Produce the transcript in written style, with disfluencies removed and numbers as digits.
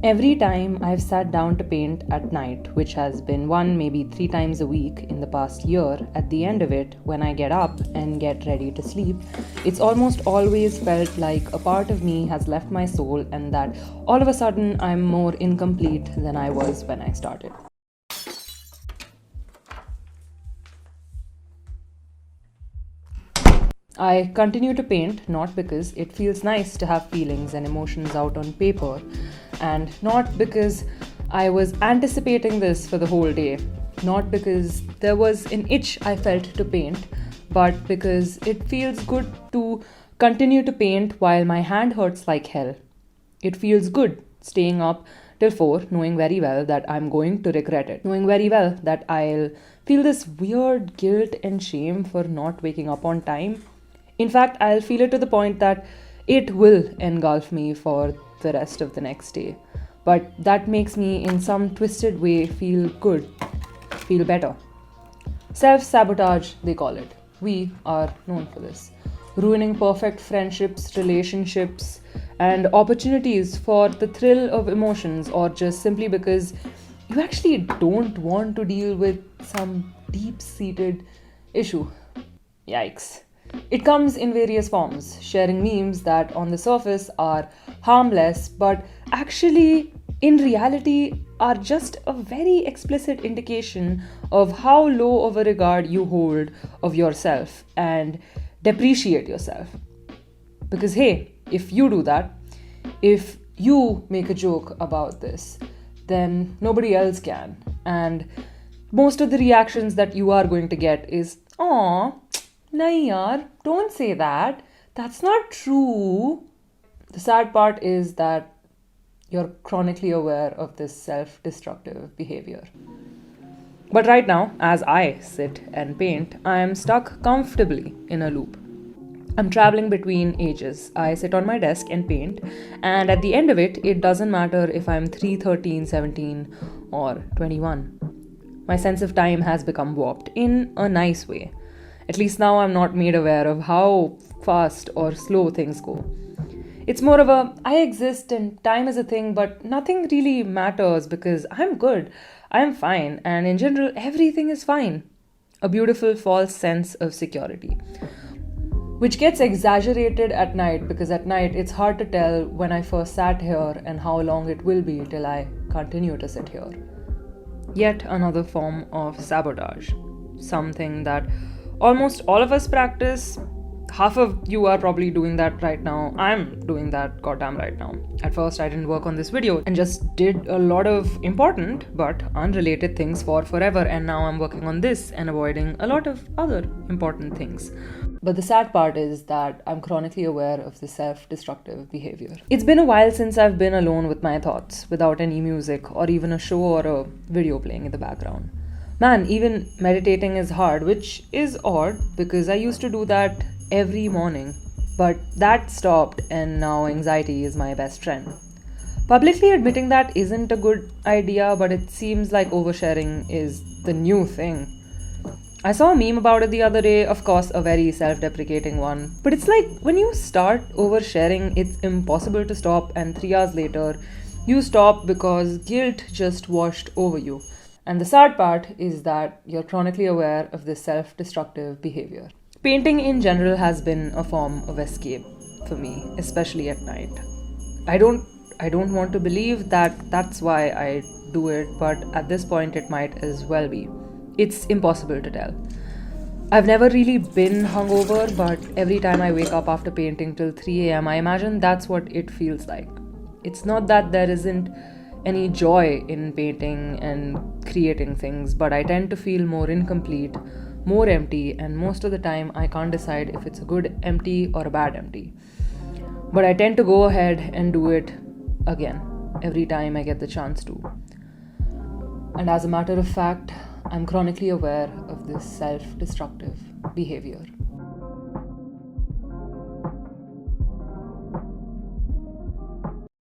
Every time I've sat down to paint at night, which has been one, maybe 3 times a week in the past year, at the end of it, when I get up and get ready to sleep, it's almost always felt like a part of me has left my soul and that all of a sudden I'm more incomplete than I was when I started. I continue to paint not because it feels nice to have feelings and emotions out on paper, and not because I was anticipating this for the whole day, not because there was an itch I felt to paint, but because it feels good to continue to paint while my hand hurts like hell. It feels good staying up till 4, knowing very well that I'm going to regret it, knowing very well that I'll feel this weird guilt and shame for not waking up on time. In fact, I'll feel it to the point that it will engulf me for the rest of the next day. But that makes me, in some twisted way, feel good, feel better. Self-sabotage, they call it. We are known for this. Ruining perfect friendships, relationships, and opportunities for the thrill of emotions, or just simply because you actually don't want to deal with some deep-seated issue. Yikes. It comes in various forms, sharing memes that on the surface are harmless but actually in reality are just a very explicit indication of how low of a regard you hold of yourself and depreciate yourself. Because hey, if you do that, if you make a joke about this, then nobody else can. And most of the reactions that you are going to get is, "Aw, nahi yaar, don't say that. That's not true." The sad part is that you're chronically aware of this self-destructive behavior. But right now, as I sit and paint, I am stuck comfortably in a loop. I'm traveling between ages. I sit on my desk and paint, and at the end of it, it doesn't matter if I'm 3, 13, 17, or 21. My sense of time has become warped in a nice way. At least now I'm not made aware of how fast or slow things go. It's more of a, I exist and time is a thing, but nothing really matters because I'm good, I'm fine, and in general, everything is fine. A beautiful false sense of security, which gets exaggerated at night because at night it's hard to tell when I first sat here and how long it will be till I continue to sit here. Yet another form of sabotage, something that almost all of us practice. Half of you are probably doing that right now. I'm doing that goddamn right now. At first, I didn't work on this video and just did a lot of important but unrelated things for forever. And now I'm working on this and avoiding a lot of other important things. But the sad part is that I'm chronically aware of the self-destructive behavior. It's been a while since I've been alone with my thoughts, without any music or even a show or a video playing in the background. Man, even meditating is hard, which is odd because I used to do that every morning. But that stopped and now anxiety is my best friend. Publicly admitting that isn't a good idea, but it seems like oversharing is the new thing. I saw a meme about it the other day, of course a very self-deprecating one. But it's like when you start oversharing, it's impossible to stop, and 3 hours later, you stop because guilt just washed over you. And the sad part is that you're chronically aware of this self-destructive behavior. Painting in general has been a form of escape for me, especially at night. I don't want to believe that that's why I do it, but at this point it might as well be. It's impossible to tell. I've never really been hungover, but every time I wake up after painting till 3 a.m., I imagine that's what it feels like. It's not that there isn't any joy in painting and creating things, but I tend to feel more incomplete, more empty, and most of the time I can't decide if it's a good empty or a bad empty. But I tend to go ahead and do it again every time I get the chance to. And as a matter of fact, I'm chronically aware of this self-destructive behavior.